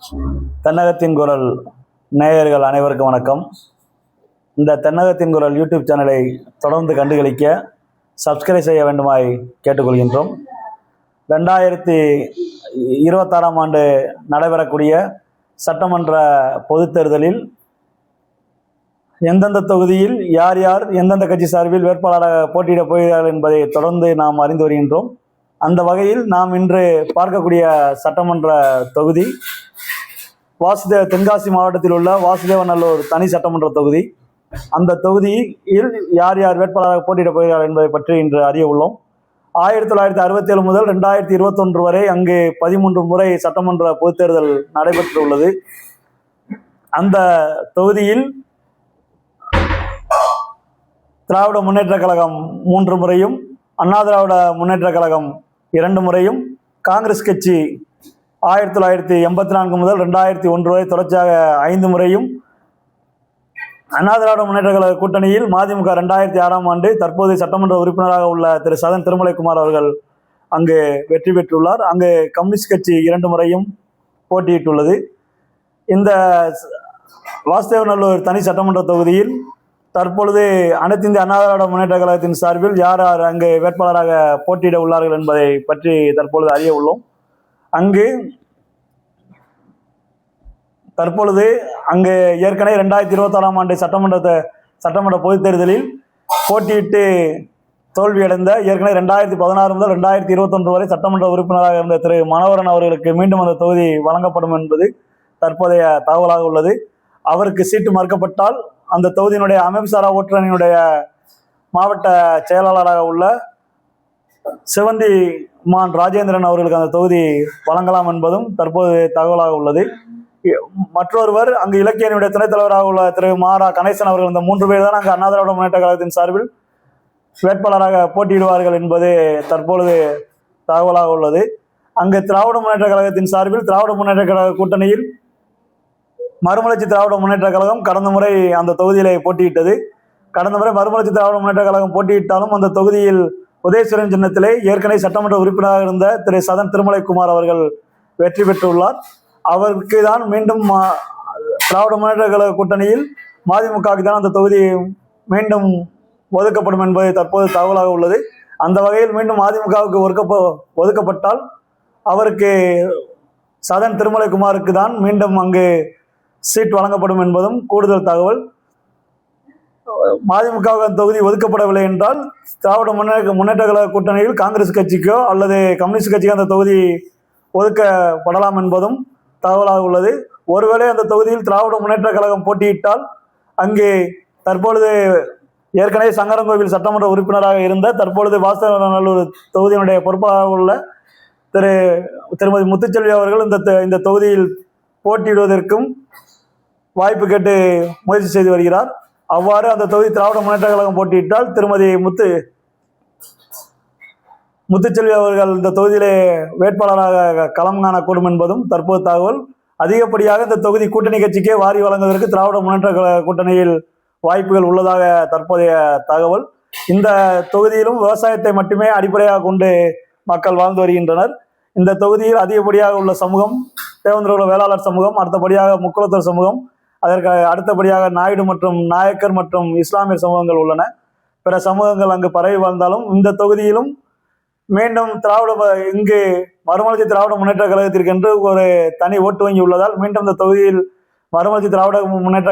தென்னகத்தின் குரல் நேயர்கள் அனைவருக்கும் வணக்கம். இந்த தென்னகத்தின் குரல் யூடியூப் சேனலை தொடர்ந்து கண்டுகளிக்க சப்ஸ்கிரைப் செய்ய வேண்டுமாய் கேட்டுக்கொள்கின்றோம். 2026ஆம் ஆண்டு நடைபெறக்கூடிய சட்டமன்ற பொதுத் தேர்தலில் எந்தெந்த தொகுதியில் யார் யார் எந்தெந்த கட்சி சார்பில் வேட்பாளராக போட்டியிடப் போகிறார்கள் என்பதை தொடர்ந்து நாம் அறிந்து வருகின்றோம். அந்த வகையில் நாம் இன்று பார்க்கக்கூடிய சட்டமன்ற தொகுதி தென்காசி மாவட்டத்தில் உள்ள வாசுதேவநல்லூர் தனி சட்டமன்ற தொகுதி. அந்த தொகுதியில் யார் யார் வேட்பாளராக போட்டியிடப் போகிறார்கள் என்பதை பற்றி இன்று அறிய உள்ளோம். 1967 முதல் 2021 வரை அங்கு 13 முறை சட்டமன்ற பொதுத் தேர்தல் நடைபெற்றுள்ளது. அந்த தொகுதியில் திராவிட முன்னேற்ற கழகம் 3 முறையும், அண்ணா திராவிட முன்னேற்ற கழகம் 2 முறையும், காங்கிரஸ் கட்சி 1984 முதல் 2001 வரை தொடர்ச்சியாக 5 முறையும், அண்ணா திராவிட முன்னேற்ற கழக கூட்டணியில் மதிமுக 2006ஆம் ஆண்டு தற்போது சட்டமன்ற உறுப்பினராக உள்ள திரு சதன் திருமலைக்குமார் அவர்கள் அங்கு வெற்றி பெற்றுள்ளார். அங்கு கம்யூனிஸ்ட் கட்சி 2 முறையும் போட்டியிட்டுள்ளது. இந்த வாசுதேவநல்லூர் தனி சட்டமன்ற தொகுதியில் தற்பொழுது அனைத்து இந்திய அண்ணா திராவிட முன்னேற்ற கழகத்தின் சார்பில் யார் யார் அங்கு வேட்பாளராக போட்டியிட உள்ளார்கள் என்பதை பற்றி தற்பொழுது அறிய உள்ளோம். தற்பொழுது அங்கு ஏற்கனவே 2026ஆம் ஆண்டு சட்டமன்ற பொதுத் தேர்தலில் போட்டியிட்டு தோல்வியடைந்த, ஏற்கனவே 2016 முதல் 2021 வரை சட்டமன்ற உறுப்பினராக இருந்த திரு மனோகரன் அவர்களுக்கு மீண்டும் அந்த தொகுதி வழங்கப்படும் என்பது தற்போதைய தகவலாக உள்ளது. அவருக்கு சீட்டு மறுக்கப்பட்டால் அந்த தொகுதியினுடைய அமைப்புசாரா ஓட்டுநரினுடைய மாவட்ட செயலாளராக உள்ள சிவந்தி மான் ராஜேந்திரன் அவர்களுக்கு அந்த தொகுதி வழங்கலாம் என்பதும் தற்போது தகவலாக உள்ளது. மற்றொருவர் அங்கு இலக்கியனுடைய துணைத் தலைவராக உள்ள திரு மாரா கணேசன் அவர்கள், இந்த 3 பேர் தான் அங்கு அண்ணா திராவிட முன்னேற்ற கழகத்தின் சார்பில் வேட்பாளராக போட்டியிடுவார்கள் என்பது தற்பொழுது தகவலாக உள்ளது. அங்கு திராவிட முன்னேற்ற கழகத்தின் சார்பில் திராவிட முன்னேற்ற கழக கூட்டணியில் மறுமலர்ச்சி திராவிட முன்னேற்ற கழகம் கடந்த முறை அந்த தொகுதியிலே போட்டியிட்டது. கடந்த முறை மறுமலர்ச்சி திராவிட முன்னேற்ற கழகம் போட்டியிட்டாலும் அந்த தொகுதியில் உதயசூரியன் சின்னத்திலே ஏற்கனவே சட்டமன்ற உறுப்பினராக இருந்த திரு சதன் திருமலைக்குமார் அவர்கள் வெற்றி பெற்றுள்ளார். அவருக்கு தான் மீண்டும் திராவிட முன்னேற்ற கழக கூட்டணியில் மதிமுகவுக்கு தான் அந்த தொகுதி மீண்டும் ஒதுக்கப்படும் என்பது தற்போது தகவலாக உள்ளது. அந்த வகையில் மீண்டும் மதிமுகவுக்கு ஒதுக்கப்பட்டால் அவருக்கு சதன் திருமலைக்குமாருக்கு தான் மீண்டும் அங்கு சீட் வழங்கப்படும் என்பதும் கூடுதல் தகவல். மதிமுகவுக்கு அந்த தொகுதி ஒதுக்கப்படவில்லை என்றால் திராவிட முன்னேற்ற கழக கூட்டணியில் காங்கிரஸ் கட்சிக்கோ அல்லது கம்யூனிஸ்ட் கட்சிக்கோ அந்த தொகுதி ஒதுக்கப்படலாம் என்பதும் தகவலாக உள்ளது. ஒருவேளை அந்த தொகுதியில் திராவிட முன்னேற்ற கழகம் போட்டியிட்டால் அங்கே தற்பொழுது ஏற்கனவே சங்கரன்கோவில் சட்டமன்ற உறுப்பினராக இருந்த, தற்பொழுது வாசுதேவநல்லூர் தொகுதியினுடைய பொறுப்பாக உள்ள திருமதி முத்துச்செல்வி அவர்கள் இந்த தொகுதியில் போட்டியிடுவதற்கும் வாய்ப்பு கேட்டு முயற்சி செய்து வருகிறார். அவ்வாறு அந்த தொகுதி திராவிட முன்னேற்ற கழகம் போட்டியிட்டால் திருமதி முத்துச்செல்வி அவர்கள் இந்த தொகுதியிலே வேட்பாளராக களம் காணக்கூடும் என்பதும் தற்போது தகவல். அதிகப்படியாக இந்த தொகுதி கூட்டணி கட்சிக்கே வாரி வழங்குவதற்கு திராவிட முன்னேற்ற கழக கூட்டணியில் வாய்ப்புகள் உள்ளதாக தற்போதைய தகவல். இந்த தொகுதியிலும் விவசாயத்தை மட்டுமே அடிப்படையாக கொண்டு மக்கள் வாழ்ந்து வருகின்றனர். இந்த தொகுதியில் அதிகப்படியாக உள்ள சமூகம் தேவேந்திர வேளாளர் சமூகம், அடுத்தபடியாக முக்குளத்தூர் சமூகம், அதற்கு அடுத்தபடியாக நாயுடு மற்றும் நாயக்கர் மற்றும் இஸ்லாமிய சமூகங்கள் உள்ளன. பிற சமூகங்கள் அங்கு பரவி வாழ்ந்தாலும் இந்த தொகுதியிலும் மீண்டும் இங்கு மறுமலர்ச்சி திராவிட முன்னேற்ற கழகத்திற்கென்று ஒரு தனி ஓட்டு வங்கி உள்ளதால் மீண்டும் இந்த தொகுதியில் மறுமலர்ச்சி திராவிட முன்னேற்ற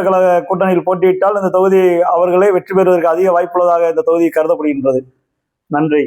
கழக கூட்டணியில் போட்டியிட்டால் இந்த தொகுதி அவர்களே வெற்றி பெறுவதற்கு அதிக வாய்ப்புள்ளதாக இந்த தொகுதி கருதப்படுகின்றது. நன்றி.